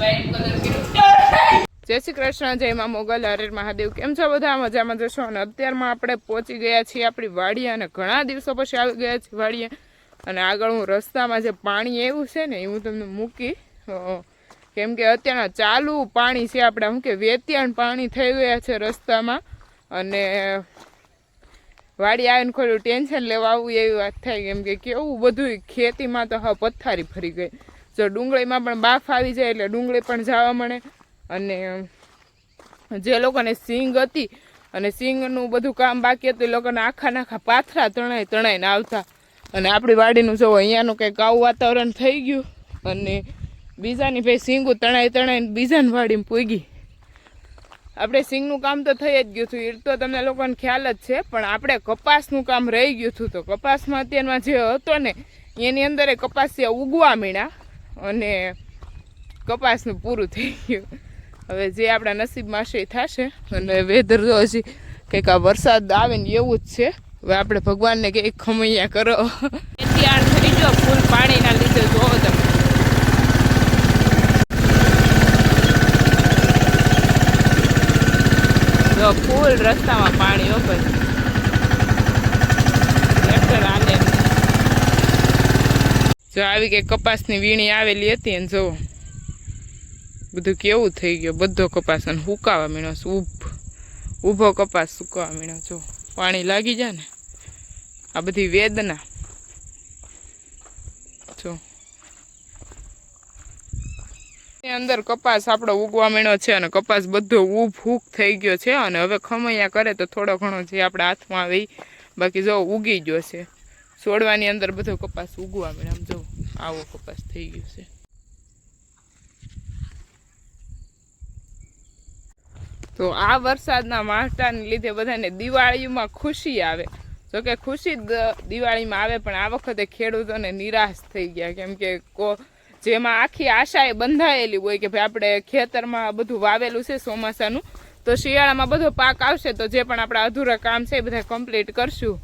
જય શ્રી કૃષ્ણ, જય માં મોગલ, હરે મહાદેવ. કેમ છો બધા? મજામાં જશો. અને અત્યારમાં આપણે પહોંચી ગયા છીએ આપણી વાડીએ અને ઘણા દિવસો પછી આવી ગયા છીએ વાડીએ. અને આગળ હું રસ્તામાં જે પાણી એવું છે ને એ હું તમને મૂકી, કેમ કે અત્યારના ચાલુ પાણી છે આપણે શું કે વેતિયાણ પાણી થઈ ગયા છે રસ્તામાં. અને વાડી આવીને થોડું ટેન્શન લેવા આવું એવી વાત થાય, કેમ કે કેવું બધું ખેતીમાં તો હા પથ્થારી ફરી ગઈ. જો ડુંગળીમાં પણ બાફ આવી જાય એટલે ડુંગળી પણ જવા મળે. અને જે લોકોને સિંગ હતી અને સિંગનું બધું કામ બાકી હતું એ લોકોને આખા પાથરા તણાઈને આવતા. અને આપણી વાડીનું જો અહીંયાનું કંઈક આવું વાતાવરણ થઈ ગયું. અને બીજાની ભાઈ સિંગું તણાઈને બીજાની વાડીમાં પૂગી. આપણે સિંગનું કામ તો થઈ જ ગયું હતું, એ તો તમને લોકોને ખ્યાલ જ છે. પણ આપણે કપાસનું કામ રહી ગયું હતું. તો કપાસમાં અત્યારમાં જે હતો ને એની અંદર એ કપાસિયા ઉગવા માંડ્યા અને કપાસનું પૂરું થઈ ગયું. હવે જે આપણા નસીબમાં છે એ થશે. અને વેધર તો હજી કંઈક આ વરસાદ આવે ને એવું જ છે. હવે આપણે ભગવાનને કંઈક ખમૈયા કરો. તૈયાર થઈ ગયો ફૂલ પાણીના લીધે. જોવો તમે જો ફૂલ રસ્તામાં પાણી ઓપન ટ્રેક્ટર આને જો આવી કે કપાસની વીણી આવેલી હતી ને જો બધું કેવું થઈ ગયું. બધો કપાસ અને સુકાવા મીણો, ઊભો કપાસ સુકાવા મીણો. જો પાણી લાગી જાય ને આ બધી વેદના. જો અંદર કપાસ આપણો ઉગવા મીણો છે અને કપાસ બધો ઊભ થઈ ગયો છે. અને હવે ખમૈયા કરે તો થોડો ઘણો જે આપણા હાથમાં આવે એ, બાકી જો ઉગી ગયો છે. છોડવાની અંદર બધો કપાસ ઉગવા મીણો. આમ જો આવો કપાસ થઈ ગયો છે. તો આ વરસાદના માવઠાને લીધે બધાને દિવાળીમાં ખુશી આવે. જોકે ખુશી દિવાળીમાં આવે પણ આ વખતે ખેડૂતોને નિરાશ થઈ ગયા. કેમ કે જેમાં આખી આશા એ બંધાયેલી હોય કે ભાઈ આપણે ખેતરમાં બધું વાવેલું છે ચોમાસાનું, તો શિયાળામાં બધો પાક આવશે તો જે પણ આપણા અધૂરા કામ છે એ બધા કમ્પ્લીટ કરશું.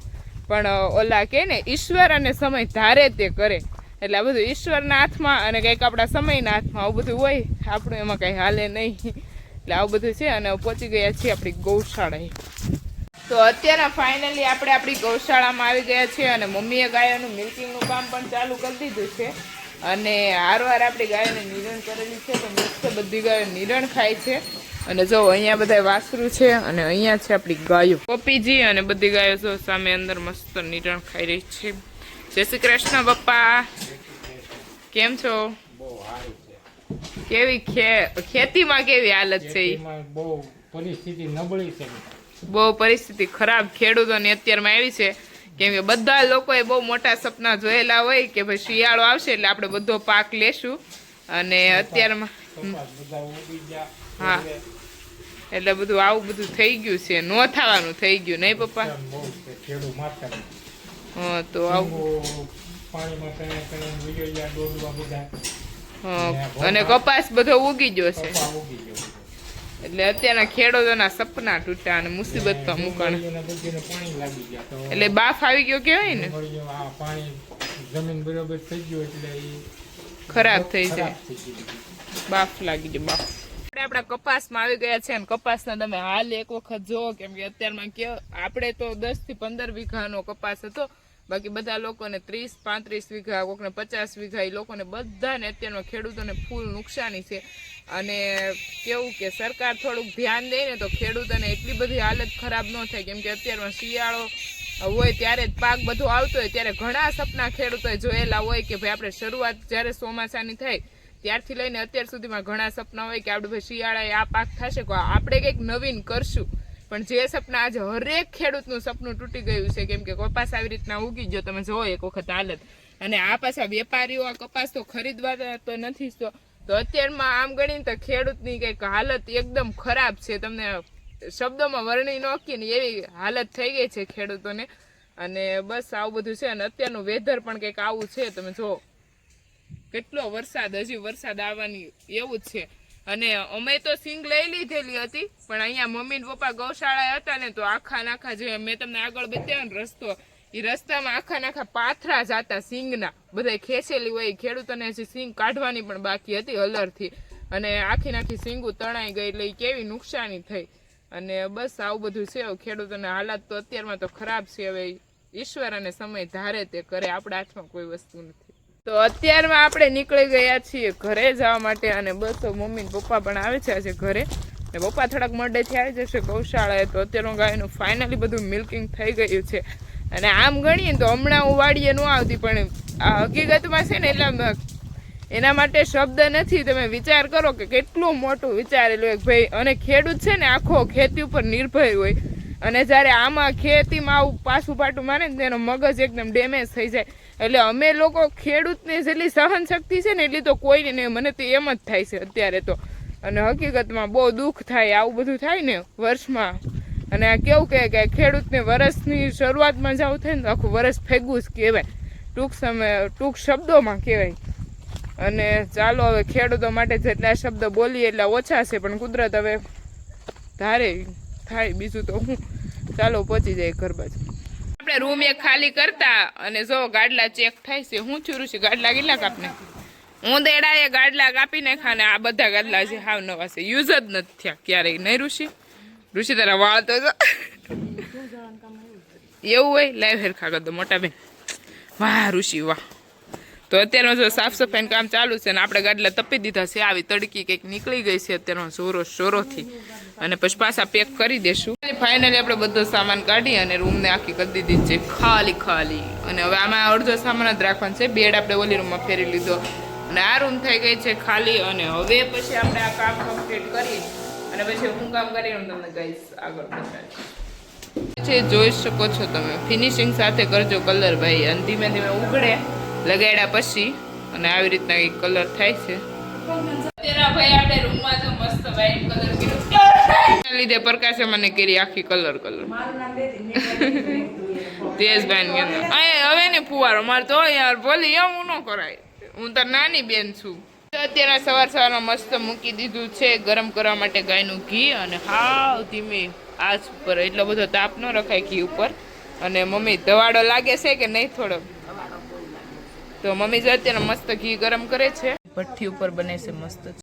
પણ ઓલા કે ને ઈશ્વર અને સમય ધારે તે કરે. એટલે આ બધું ઈશ્વરના હાથમાં અને કંઈક આપણા સમયના હાથમાં આવું બધું હોય. આપણું એમાં કંઈ હાલે નહીં. એટલે આવું બધું છે. અને પહોંચી ગયા છીએ આપણી ગૌશાળાએ. તો અત્યારે ફાઇનલી આપણે આપણી ગૌશાળામાં આવી ગયા છીએ. અને મમ્મીએ ગાયોનું મિલ્કિંગનું કામ પણ ચાલુ કરી દીધું છે. અને હારવાર આપણી ગાયોને નિરણ કરેલી છે. તો મસ્ત બધી ગાયો નિરણ ખાય છે. અને જો અહીંયા બધા વાસરું છે અને અહીંયા છે આપણી ગાયો પપ્પીજી. અને બધી ગાયો જો સામે અંદર મસ્ત નિરણ ખાઈ રહી છે. જય શ્રી કૃષ્ણ પપ્પા, કેમ છો? કેવી ખેતીમાં કેવી હાલત છે? બહુ પરિસ્થિતિ નબળી છે. બહુ પરિસ્થિતિ ખરાબ ખેડૂતોની અત્યારમાં આવી છે. કેમ કે બધા લોકોએ બહુ મોટા સપના જોયેલા હોય કે ભાઈ શિયાળો આવશે એટલે આપણે બધો પાક લેશું. અને અત્યારમાં હા એટલે બધું આવું બધું થઈ ગયું છે. ન થવાનું થઈ ગયું નહીં પપ્પા? હા તો આવું. અને કપાસ બધો ઉગી ગયો છે. એટલે અત્યારના ખેડૂતોના સપના તૂટ્યા અને મુસીબતમાં મુકાણા. એટલે બાફ આવી ગયો કેવાય ને, જમીન બરોબર થઈ ગયો એટલે ખરાબ થઈ જાય. બાફ લાગી ગયો બાફ. આપણા કપાસમાં આવી ગયા છે. અને કપાસના તમે હાલ એક વખત જોવો. કેમ કે અત્યારમાં કે આપણે તો 10 થી 15 વીઘાનો કપાસ હતો. બાકી બધા લોકોને 30-35 વીઘા, કોકને 50 વીઘા, એ લોકોને બધાને અત્યારમાં ખેડૂતોને ફૂલ નુકસાની છે. અને કેવું કે સરકાર થોડુંક ધ્યાન દે ને તો ખેડૂતોને એટલી બધી હાલત ખરાબ ન થાય. કેમ કે અત્યારમાં શિયાળો હોય ત્યારે જ પાક બધો આવતો હોય ત્યારે ઘણા સપના ખેડૂતોએ જોયેલા હોય કે ભાઈ આપણે શરૂઆત જ્યારે ચોમાસાની થાય ત્યારથી લઈને અત્યાર સુધીમાં ઘણા સપના હોય કે આપણે ભાઈ શિયાળાએ આ પાક થશે, આપણે કંઈક નવીન કરશું. પણ જે સપના આજે હરેક ખેડૂતનું સપનું તૂટી ગયું છે. કેમ કે કપાસ આવી રીતના ઉગી ગયો. તમે જોવો એક વખત હાલત. અને આ પાછા વેપારીઓ આ કપાસ તો ખરીદવા તો નથી. તો અત્યારમાં આમ ગણીને તો ખેડૂતની કંઈક હાલત એકદમ ખરાબ છે. તમને શબ્દોમાં વર્ણી ન કે ને એવી હાલત થઈ ગઈ છે ખેડૂતોને. અને બસ આવું બધું છે. અને અત્યારનું વેધર પણ કંઈક આવું છે. તમે જો કેટલો વરસાદ, હજી વરસાદ આવવાની એવું જ છે. અને અમે તો સિંગ લઈ લીધેલી હતી પણ અહીંયા મમ્મી ને પપ્પા ગૌશાળા હતા ને તો આખા જે મેં તમને આગળ બતાવ્યો ને રસ્તો, એ રસ્તામાં આખા પાથરા જાતા સિંગના. બધા ખેંચેલી હોય. ખેડૂતોને હજી સિંગ કાઢવાની પણ બાકી હતી હલરથી. અને આખી સીંગું તણાઈ ગઈ એટલે ઈ કેવી નુકસાની થઈ અને બસ આવું બધું છે. ખેડૂતોને હાલાત તો અત્યારમાં તો ખરાબ છે. હવે ઈશ્વર અને સમય ધારે તે કરે, આપણા હાથમાં કોઈ વસ્તુ નથી. તો અત્યારમાં આપણે નીકળી ગયા છીએ ઘરે જવા માટે અને બસ મમ્મી ને પપ્પા પણ આવે છે આજે ઘરે ને પપ્પા થોડાક મોડેથી આવી જશે ગૌશાળાએ. તો અત્યારનું ગાયનું ફાઇનલી બધું મિલ્કિંગ થઈ ગયું છે અને આમ ગણીએ તો હમણાં હું વાડીએ ન આવતી પણ આ હકીકતમાં છે ને એટલે એના માટે શબ્દ નથી. તમે વિચાર કરો કે કેટલું મોટું વિચારેલું એક ભાઈ, અને ખેડૂત છે ને આખો ખેતી ઉપર નિર્ભર હોય અને જ્યારે આમાં ખેતીમાં આવું પાછું પાટું મારે ને તેનો મગજ એકદમ ડેમેજ થઈ જાય. એટલે અમે લોકો ખેડૂતને જેટલી સહન શક્તિ છે ને એટલી તો કોઈને નહીં, મને તો એમ જ થાય છે અત્યારે તો. અને હકીકતમાં બહુ દુઃખ થાય આવું બધું થાય ને વર્ષમાં. અને આ કેવું કે ખેડૂતને વરસની શરૂઆતમાં જ આવું થાય ને તો આખું વરસ ભેગું જ કહેવાય, ટૂંક શબ્દોમાં કહેવાય. અને ચાલો હવે ખેડૂતો માટે જેટલા શબ્દ બોલીએ એટલા ઓછા છે, પણ કુદરત હવે ધારે થાય, બીજું તો હું. ચાલો પહોંચી જાય ઘર બાજુ. આપણે રૂમ એક ખાલી કરતા અને જો ગાડલા ચેક થાય છે. હું છું ઋષિ, ગાડલા કેટલા કાપને? હું દેડાએ ગાડલા કાપી નાખ્યા ને આ બધા ગાડલા છે હાવ નવા છે, યુઝ જ નથી થયા ક્યારેય. નહીં ઋષિ? ઋષિ તારા વાળ તો એવું હોય, લાઈવ હેરખા કર દો મોટા બેન. વાહ ઋષિ વાહ. તો અત્યારમાં જો સાફ સફાઈનું કામ ચાલુ છે ને આપણે ગાડલા તપી દીધા છે. આવી તડકી કંઈક નીકળી ગઈ છે અત્યારમાં શોરોથી અને પછી પાછા પેક કરી દેશું. ફાઇનલી આપણે બધો સામાન કાઢી અને રૂમને આખી કરી દીધી છે ખાલી. અને હવે આમાં અડધો સામાન જ રાખવાનો છે. બેડ આપણે ઓલી રૂમમાં ફેરી લીધો અને આ રૂમ થઈ ગઈ છે ખાલી. અને હવે પછી આપણે આ કામ કમ્પ્લીટ કરી અને પછી હું કામ કરીને હું તમને કહીશ આગળ બતાવીશ. જોઈ શકો છો તમે, ફિનિશિંગ સાથે કરજો કલર ભાઈ, અને ધીમે ધીમે ઉઘડે લગાડ્યા પછી અને આવી રીતના એક કલર થાય છે. તેના ભાઈ આપણે રૂમમાં જો મસ્ત વ્હાઈટ કલર કર્યો લીધે પ્રકાશે મને કરી આખી કલર તેજભાઈ હવે ને ફુવારો મારે તો યાર ભલે એવું ન કરાય, હું તો નાની બેન છું. અત્યારે સવારમાં મસ્ત મૂકી દીધું છે ગરમ કરવા માટે ગાયનું ઘી અને હાવ ધીમે આંચ ઉપર, એટલો બધો તાપ ન રખાય ઘી ઉપર. અને મમ્મી ધવાડો લાગે છે કે નહીં થોડો? તો મમ્મી જો અત્યારે મસ્ત ઘી ગરમ કરે છે, ભઠ્ઠી ઉપર બને છે મસ્ત.